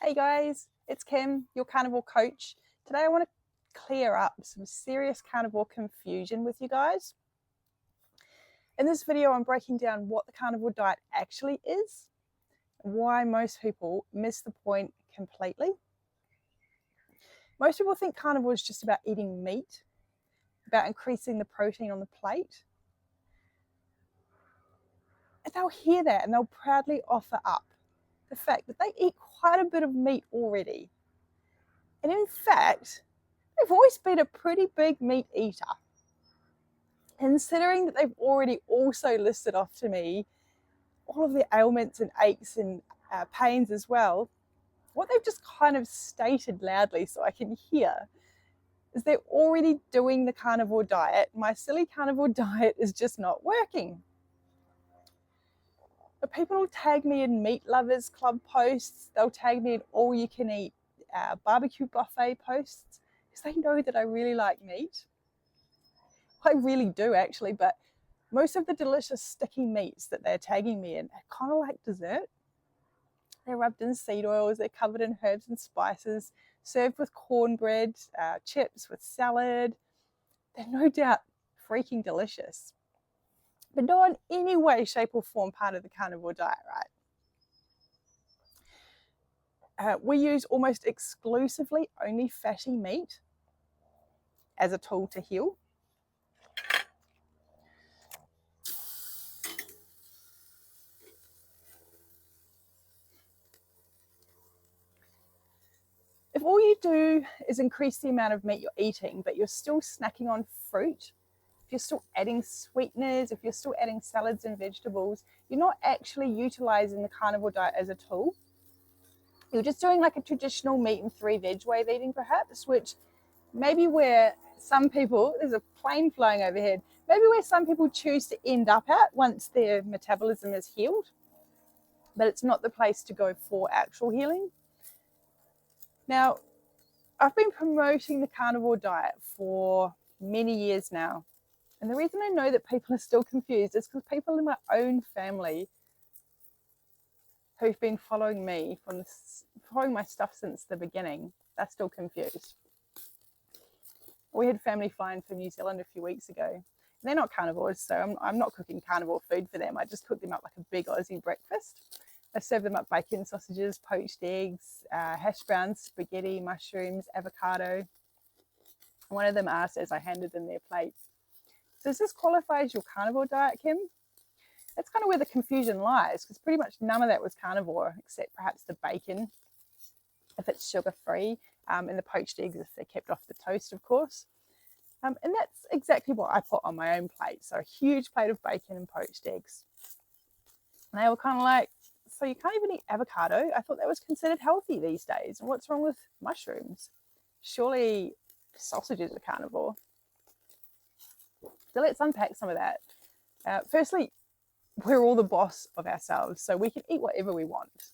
Hey guys, it's Kim, your carnivore coach. Today I want to clear up some serious carnivore confusion with you guys. In this video, I'm breaking down what the carnivore diet actually is, and why most people miss the point completely. Most people think carnivore is just about eating meat, about increasing the protein on the plate. And they'll hear that and they'll proudly offer up the fact that they eat quite a bit of meat already. And in fact, they've always been a pretty big meat eater. Considering that they've already also listed off to me all of their ailments and aches and pains as well, what they've just kind of stated loudly so I can hear is they're already doing the carnivore diet. My silly carnivore diet is just not working. But people will tag me in meat lovers club posts. They'll tag me in all you can eat barbecue buffet posts because they know that I really like meat. I really do actually, but most of the delicious sticky meats that they're tagging me in are kind of like dessert. They're rubbed in seed oils, they're covered in herbs and spices, served with cornbread, chips with salad. They're no doubt freaking delicious, but not in any way, shape or form part of the carnivore diet, right? We use almost exclusively only fatty meat as a tool to heal. If all you do is increase the amount of meat you're eating, but you're still snacking on fruit, if you're still adding sweeteners, if you're still adding salads and vegetables, you're not actually utilizing the carnivore diet as a tool. You're just doing like a traditional meat and 3 veg way of eating perhaps, which maybe where some people, there's a plane flying overhead, maybe where some people choose to end up at once their metabolism is healed, but it's not the place to go for actual healing. Now, I've been promoting the carnivore diet for many years now. And the reason I know that people are still confused is because people in my own family who've been following me following my stuff since the beginning, they're still confused. We had family flying from New Zealand a few weeks ago. And they're not carnivores, so I'm not cooking carnivore food for them. I just cook them up like a big Aussie breakfast. I serve them up bacon, sausages, poached eggs, hash browns, spaghetti, mushrooms, avocado. One of them asked as I handed them their plate, does this qualify as your carnivore diet, Kim? That's kind of where the confusion lies, because pretty much none of that was carnivore, except perhaps the bacon, if it's sugar-free, and the poached eggs if they're kept off the toast, of course. And that's exactly what I put on my own plate. So a huge plate of bacon and poached eggs. And they were kind of like, so you can't even eat avocado? I thought that was considered healthy these days. And what's wrong with mushrooms? Surely sausages are carnivore. So let's unpack some of that. Firstly, we're all the boss of ourselves, so we can eat whatever we want.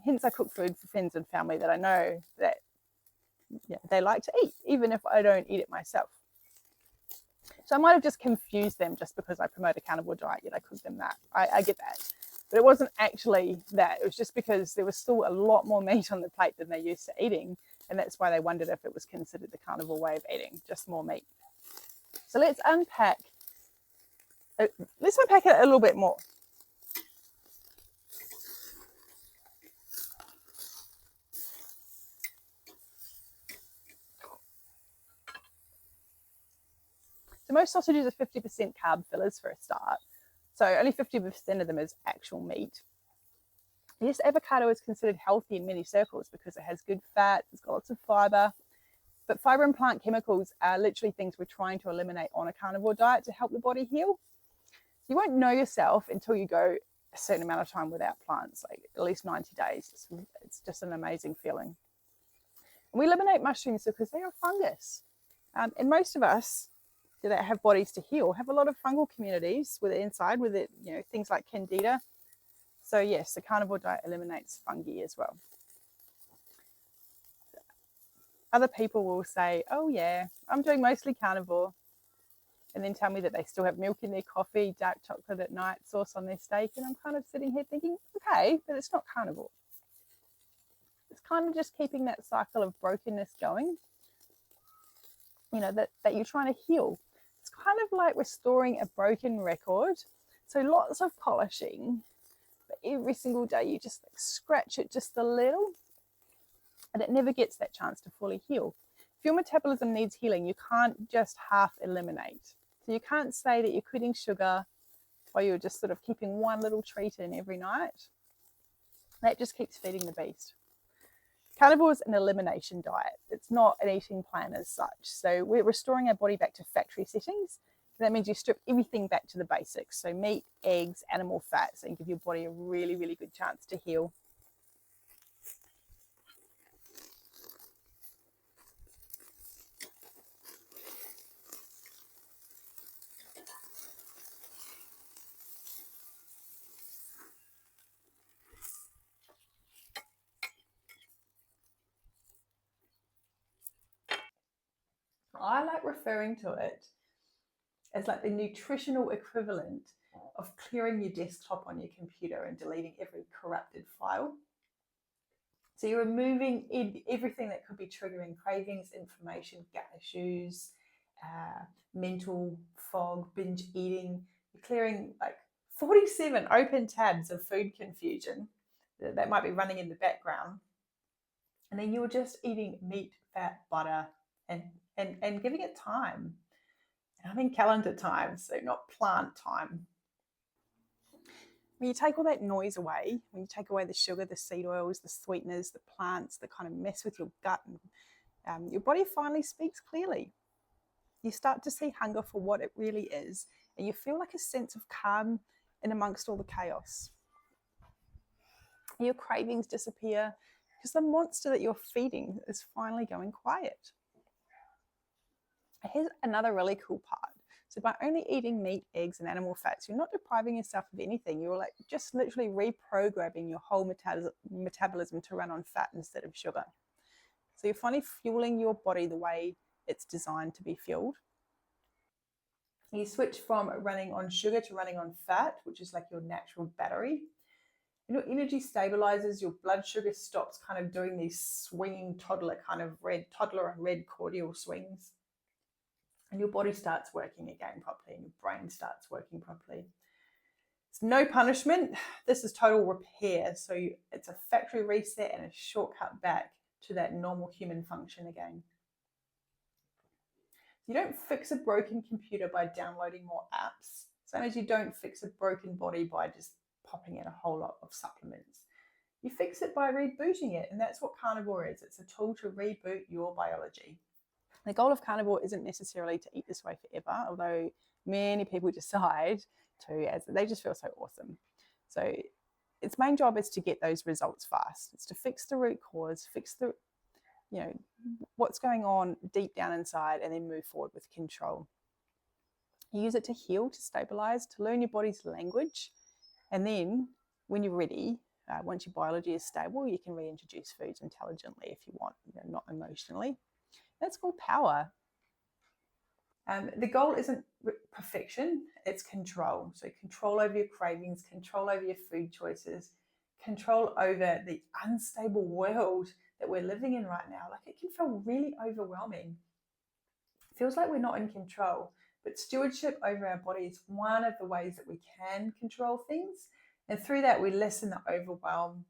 Hence, I cook food for friends and family that I know that they like to eat, even if I don't eat it myself. So I might have just confused them just because I promote a carnivore diet, yet I cook them that. I get that. But it wasn't actually that. It was just because there was still a lot more meat on the plate than they're used to eating, and that's why they wondered if it was considered the carnivore way of eating, just more meat. So let's unpack it a little bit more. So most sausages are 50% carb fillers for a start. So only 50% of them is actual meat. Yes, avocado is considered healthy in many circles because it has good fat, it's got lots of fiber. But fiber and plant chemicals are literally things we're trying to eliminate on a carnivore diet to help the body heal. You won't know yourself until you go a certain amount of time without plants, like at least 90 days. It's just an amazing feeling. And we eliminate mushrooms because they are fungus. And most of us that have bodies to heal have a lot of fungal communities with it inside, with it, things like candida. So yes, the carnivore diet eliminates fungi as well. Other people will say, oh yeah, I'm doing mostly carnivore, and then tell me that they still have milk in their coffee, dark chocolate at night, sauce on their steak, and I'm kind of sitting here thinking, okay, but it's not carnivore. It's kind of just keeping that cycle of brokenness going, that you're trying to heal. It's kind of like restoring a broken record. So lots of polishing, but every single day you just scratch it just a little, and it never gets that chance to fully heal. If your metabolism needs healing, you can't just half eliminate. So you can't say that you're quitting sugar or you're just sort of keeping one little treat in every night. That just keeps feeding the beast. Carnivore is an elimination diet. It's not an eating plan as such. So we're restoring our body back to factory settings. That means you strip everything back to the basics. So meat, eggs, animal fats, and give your body a really, really good chance to heal. I like referring to it as like the nutritional equivalent of clearing your desktop on your computer and deleting every corrupted file. So you're removing everything that could be triggering cravings, inflammation, gut issues, mental fog, binge eating. You're clearing like 47 open tabs of food confusion that might be running in the background. And then you're just eating meat, fat, butter, and giving it time. And I mean calendar time, so not plant time. When you take all that noise away, when you take away the sugar, the seed oils, the sweeteners, the plants that kind of mess with your gut, and your body finally speaks clearly. You start to see hunger for what it really is, and you feel like a sense of calm in amongst all the chaos. Your cravings disappear because the monster that you're feeding is finally going quiet. Here's another really cool part. So by only eating meat, eggs, and animal fats, you're not depriving yourself of anything. You're like just literally reprogramming your whole metabolism to run on fat instead of sugar. So you're finally fueling your body the way it's designed to be fueled. You switch from running on sugar to running on fat, which is like your natural battery. And your energy stabilizes, your blood sugar stops kind of doing these swinging toddler and red cordial swings. And your body starts working again properly and your brain starts working properly. It's no punishment. This is total repair. So it's a factory reset and a shortcut back to that normal human function again. You don't fix a broken computer by downloading more apps. Same as you don't fix a broken body by just popping in a whole lot of supplements. You fix it by rebooting it, and that's what Carnivore is. It's a tool to reboot your biology. The goal of Carnivore isn't necessarily to eat this way forever, although many people decide to, as they just feel so awesome. So its main job is to get those results fast. It's to fix the root cause, fix the, what's going on deep down inside, and then move forward with control. You use it to heal, to stabilize, to learn your body's language. And then when you're ready, once your biology is stable, you can reintroduce foods intelligently if you want, not emotionally. That's called power. The goal isn't perfection, it's control. So control over your cravings, control over your food choices, control over the unstable world that we're living in right now. Like it can feel really overwhelming. It feels like we're not in control, but stewardship over our body is one of the ways that we can control things. And through that, we lessen the overwhelm.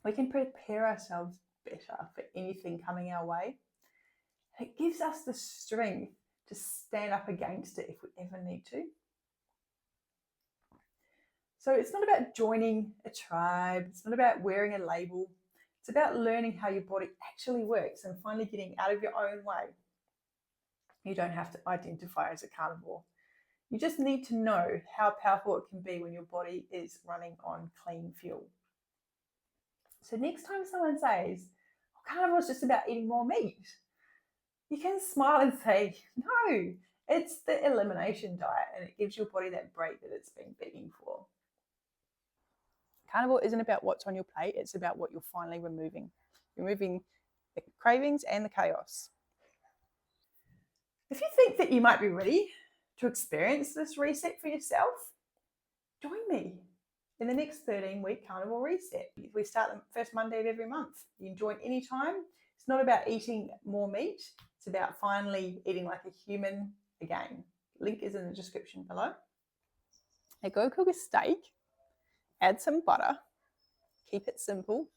We can prepare ourselves better for anything coming our way. It gives us the strength to stand up against it if we ever need to. So it's not about joining a tribe. It's not about wearing a label. It's about learning how your body actually works and finally getting out of your own way. You don't have to identify as a carnivore. You just need to know how powerful it can be when your body is running on clean fuel. So next time someone says, carnivore is just about eating more meat, you can smile and say, no, it's the elimination diet, and it gives your body that break that it's been begging for. Carnivore isn't about what's on your plate, it's about what you're finally removing. Removing the cravings and the chaos. If you think that you might be ready to experience this reset for yourself, join me. In the next 13-week carnivore reset, we start the first Monday of every month. You can join anytime. It's not about eating more meat. It's about finally eating like a human again. Link is in the description below. Now go cook a steak, add some butter, keep it simple.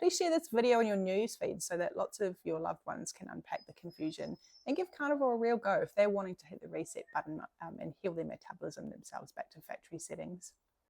Please share this video in your newsfeed so that lots of your loved ones can unpack the confusion and give carnivore a real go if they're wanting to hit the reset button and heal their metabolism themselves back to factory settings.